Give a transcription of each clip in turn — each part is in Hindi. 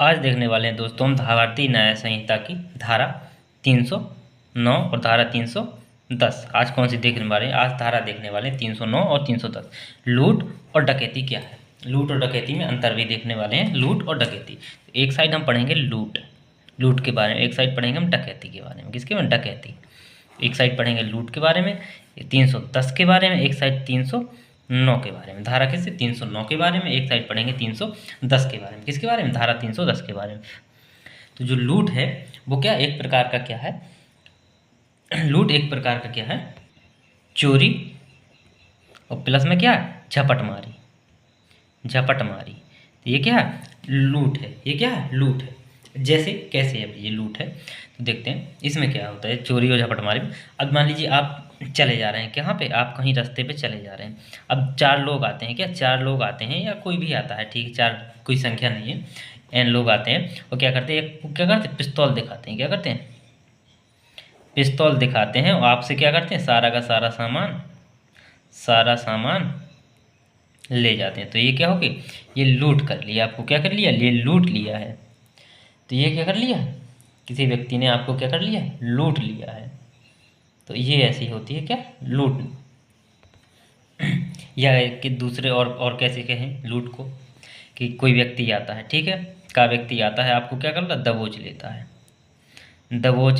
आज देखने वाले हैं दोस्तों हम भारतीय न्याय संहिता की धारा 309 और धारा 310। आज कौन सी देखने वाले हैं? आज धारा देखने वाले हैं 309 और 310। लूट और डकैती क्या है, लूट और डकैती में अंतर भी देखने वाले हैं। लूट और डकैती, एक साइड हम पढ़ेंगे लूट के बारे में, एक साइड पढ़ेंगे हम डकैती के बारे में। किसके में? डकैती। एक साइड पढ़ेंगे लूट के बारे में 310 के बारे में, एक साइड 309 के बारे में। धारा किससे? 309 के बारे में। एक साइड पढ़ेंगे 310 के बारे में। किसके बारे में? धारा 310 के बारे में। तो जो लूट है वो क्या एक प्रकार का क्या है? लूट एक प्रकार का क्या है? चोरी और प्लस में क्या? झपटमारी। तो ये क्या है? लूट है। ये क्या है? लूट है। जैसे कैसे है ये लूट है, तो देखते हैं इसमें क्या होता है चोरी और झपटमारी में। अब मान लीजिए आप चले जा रहे हैं, कहाँ पे? आप कहीं रास्ते पे चले जा रहे हैं। अब चार लोग आते हैं, क्या चार लोग आते हैं या कोई भी आता है, ठीक है, चार कोई संख्या नहीं है, एन लोग आते हैं और क्या करते हैं? क्या करते हैं? पिस्तौल दिखाते हैं। क्या करते हैं? पिस्तौल दिखाते हैं और आपसे क्या करते हैं? सारा का सारा सामान ले जाते हैं। तो ये क्या हो गई? ये लूट कर लिया। आपको क्या कर लिया? ये लूट लिया है। तो ये क्या कर लिया? किसी व्यक्ति ने आपको क्या कर लिया? लूट लिया है। तो ये ऐसी होती है क्या? लूट। या कि दूसरे और कैसे कहें लूट को, कि कोई व्यक्ति आता है, ठीक है, का व्यक्ति आता है, आपको क्या करता है? दबोच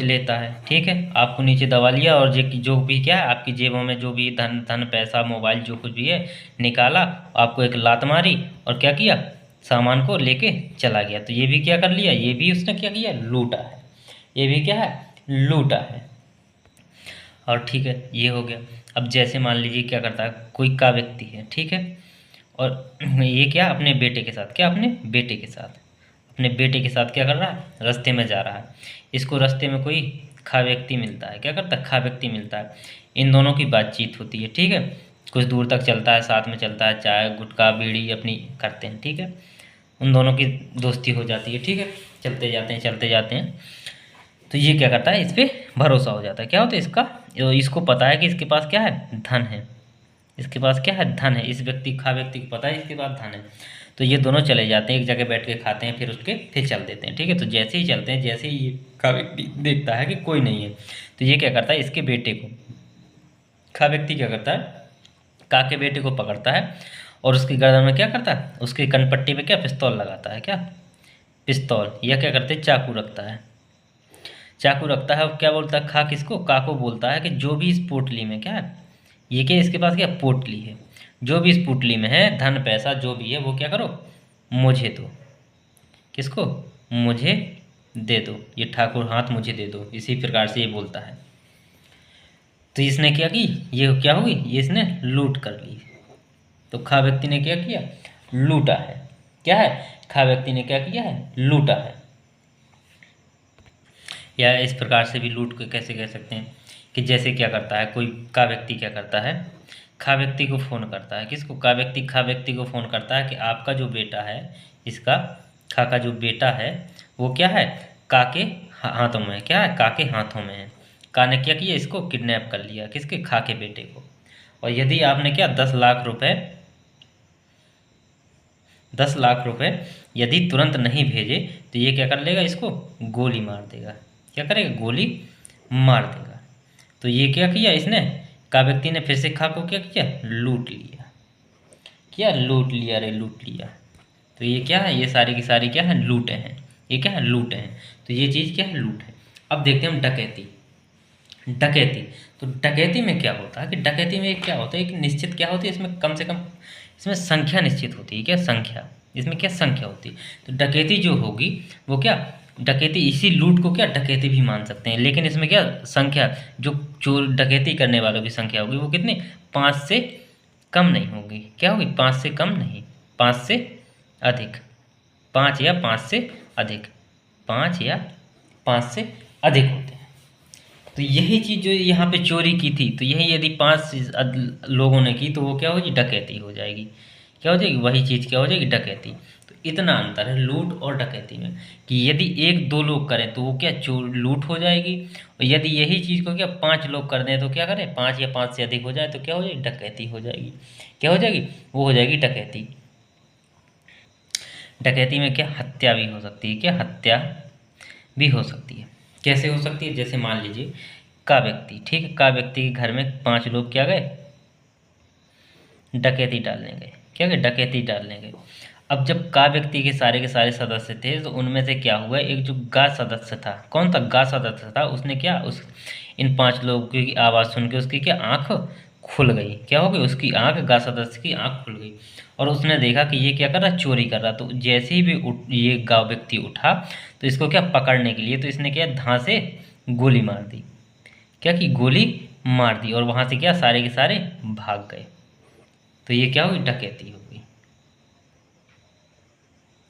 लेता है, ठीक है, आपको नीचे दबा लिया और जो भी क्या है आपकी जेबों में जो भी धन पैसा मोबाइल जो कुछ भी है निकाला, आपको एक लात मारी और क्या किया? सामान को लेके चला गया। तो ये भी क्या कर लिया? ये भी उसने क्या किया? लूटा है। ये भी क्या है? लूटा है। और ठीक है, ये हो गया। अब जैसे मान लीजिए क्या करता है, कोई का व्यक्ति है, ठीक है, और ये क्या अपने बेटे के साथ, क्या अपने बेटे के साथ क्या कर रहा है? रास्ते में जा रहा है। इसको रास्ते में कोई खा व्यक्ति मिलता है। क्या करता है? खा व्यक्ति मिलता है। इन दोनों की बातचीत होती है, ठीक है, कुछ दूर तक चलता है, साथ में चलता है, चाय गुटखा बीड़ी अपनी करते हैं, ठीक है, उन दोनों की दोस्ती हो जाती है, ठीक है, चलते जाते हैं। तो ये क्या करता है? इस पर भरोसा हो जाता है। क्या होता है? इसको पता है कि इसके पास क्या है? धन है। इसके पास क्या है? धन है। इस खा व्यक्ति को पता है इसके पास धन है। तो ये दोनों चले जाते हैं, एक जगह बैठ के खाते हैं, फिर चल देते हैं, ठीक है। तो जैसे ही चलते हैं, जैसे ही ये खा व्यक्ति देखता है कि कोई नहीं है, तो ये क्या करता है? इसके बेटे को, खा व्यक्ति क्या करता है? का के बेटे को पकड़ता है और उसकी गर्दन में क्या करता है? उसकी कनपट्टी में क्या पिस्तौल लगाता है? क्या पिस्तौल, या क्या करते हैं? चाकू रखता है और क्या बोलता है? खा किसको? का को बोलता है कि जो भी इस पोटली में क्या है, ये क्या इसके पास क्या पोटली है, जो भी इस पोटली में है धन पैसा जो भी है वो क्या करो? मुझे दो। किसको? मुझे दे दो। ये ठाकुर हाथ मुझे दे दो, इसी प्रकार से ये बोलता है। तो इसने क्या की? ये क्या हुई? ये इसने लूट कर ली। तो खा व्यक्ति ने क्या किया? लूटा है। क्या है? खा व्यक्ति ने क्या किया है? लूटा है। या इस प्रकार से भी लूट को कैसे कह सकते हैं कि जैसे क्या करता है कोई का व्यक्ति, क्या करता है? खा व्यक्ति को फ़ोन करता है। किसको? खा व्यक्ति को फ़ोन करता है कि आपका जो बेटा है, इसका खा का जो बेटा है वो क्या है? का के हाथों में है। क्या है? का के हाथों में है। का ने क्या किया? इसको किडनैप कर लिया। किसके? खा के बेटे को। और यदि आपने क्या 10 लाख रुपए यदि तुरंत नहीं भेजे तो ये क्या कर लेगा? इसको गोली मार देगा। क्या करेगा? गोली मार देगा। तो ये क्या किया इसने? का व्यक्ति ने फिर से खा को क्या किया? लूट लिया। क्या? लूट लिया रे, लूट लिया। तो ये क्या है? ये सारी की सारी क्या है? लूटे हैं। ये क्या है? लूटे हैं। तो ये चीज़ क्या है? लूट है। अब देखते हैं हम डकैती। तो डकैती में क्या होता है कि डकैती में क्या होता है कि निश्चित क्या होती है इसमें, कम से कम इसमें संख्या निश्चित होती है। क्या संख्या? इसमें क्या संख्या होती है? तो डकैती जो होगी वो क्या, डकैती, इसी लूट को क्या डकैती भी मान सकते हैं, लेकिन इसमें क्या संख्या, जो चोर डकैती करने वालों की संख्या होगी वो कितनी? 5 से कम नहीं होगी। क्या होगी? 5 से कम नहीं, 5 से अधिक, 5 या 5 से अधिक, 5 या 5 से अधिक होते हैं। तो यही चीज़ जो यहाँ पे चोरी की थी, तो यही यदि 5 लोगों ने की तो वो क्या होगी? डकैती हो जाएगी। क्या हो जाएगी? वही चीज़ क्या हो जाएगी? डकैती। तो इतना अंतर है लूट और डकैती में कि यदि 1-2 लोग करें तो वो क्या चोर लूट हो जाएगी, और यदि यही चीज़ को क्या 5 लोग कर दें तो क्या करें? 5 या 5 से अधिक हो जाए तो क्या हो जाएगी? डकैती हो जाएगी। क्या हो जाएगी? वो हो जाएगी डकैती। डकैती में क्या हत्या भी हो सकती है, क्या हत्या भी हो सकती है। कैसे हो सकती है, जैसे मान लीजिए का व्यक्ति, ठीक है, का व्यक्ति के घर में 5 लोग क्या गए, डकैती डालने गए, क्या गए, डकैती डालने गए। अब जब का व्यक्ति के सारे सदस्य थे, तो उनमें से क्या हुआ, एक जो गा सदस्य था, कौन था, गा सदस्य था, उसने क्या, उस इन 5 लोगों की आवाज़ सुन के उसकी क्या आँख खुल गई, क्या हो गई, उसकी आँख, गा सदस्य की आँख खुल गई, और उसने देखा कि ये क्या कर रहा, चोरी कर रहा। तो जैसे ही भी ये गाँव व्यक्ति उठा, तो इसको क्या पकड़ने के लिए, तो इसने क्या धाँ से गोली मार दी, क्या की गोली मार दी, और वहाँ से क्या सारे के सारे भाग गए। तो ये क्या हुई, डकैती हो गई,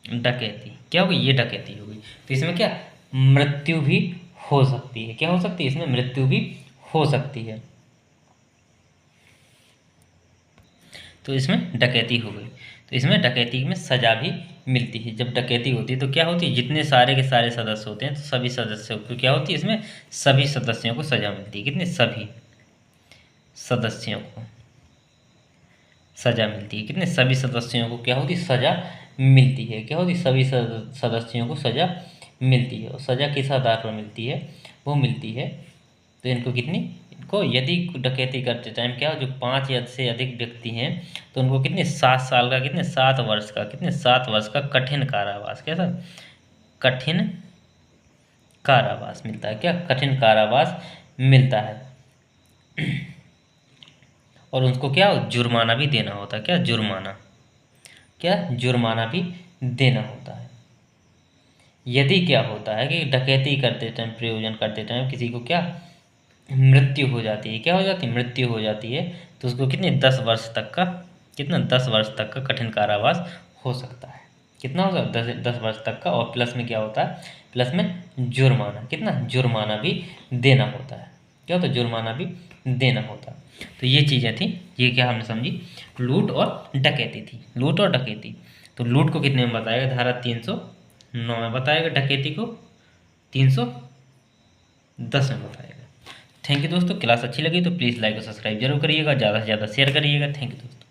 डकैती क्या हो गई, ये डकैती हो गई। तो इसमें क्या मृत्यु भी हो सकती है, क्या हो सकती है, इसमें मृत्यु भी हो सकती है। तो इसमें डकैती हो गई, तो इसमें डकैती में सजा भी मिलती है। जब डकैती होती है तो क्या होती है, जितने सारे के सारे सदस्य होते हैं, तो सभी सदस्यों को क्या होती है, इसमें सभी सदस्यों को सजा मिलती है, कितने, सभी सदस्यों को सजा मिलती है, कितने, सभी सदस्यों को क्या होती है, सजा मिलती है, क्या होती है, सभी सदस्यों को सजा मिलती है। और सजा किस आधार पर मिलती है, वो मिलती है, तो इनको कितनी, इनको यदि डकैती करते टाइम क्या हो, जो 5 या से अधिक व्यक्ति हैं, तो उनको कितने, 7 साल का, कितने, 7 वर्ष का, कितने, 7 वर्ष का कठिन कारावास, कैसा, कठिन कारावास मिलता है, क्या, कठिन कारावास मिलता है। और उनको क्या जुर्माना भी देना होता है, क्या, जुर्माना, क्या, जुर्माना भी देना होता है। यदि क्या होता है कि डकैती करते टाइम, प्रयोजन करते टाइम किसी को क्या मृत्यु हो जाती है, क्या हो जाती है, मृत्यु हो जाती है, तो उसको कितने, 10 वर्ष तक का, कितना, 10 वर्ष तक का कठिन कारावास हो सकता है। कितना होगा, 10 वर्ष तक का। और प्लस में क्या होता है, प्लस में जुर्माना, कितना, जुर्माना भी देना होता है, क्या होता है, जुर्माना भी देना होता है। तो ये चीज़ें थी, ये क्या हमने समझी, लूट और डकैती थी, लूट और डकैती। तो लूट को कितने में बताएगा, धारा 309 में बताएगा, डकैती को 310 में बताएगा। थैंक यू दोस्तों, क्लास अच्छी लगी तो प्लीज़ लाइक और सब्सक्राइब जरूर करिएगा, ज़्यादा से ज़्यादा शेयर करिएगा। थैंक यू दोस्तों।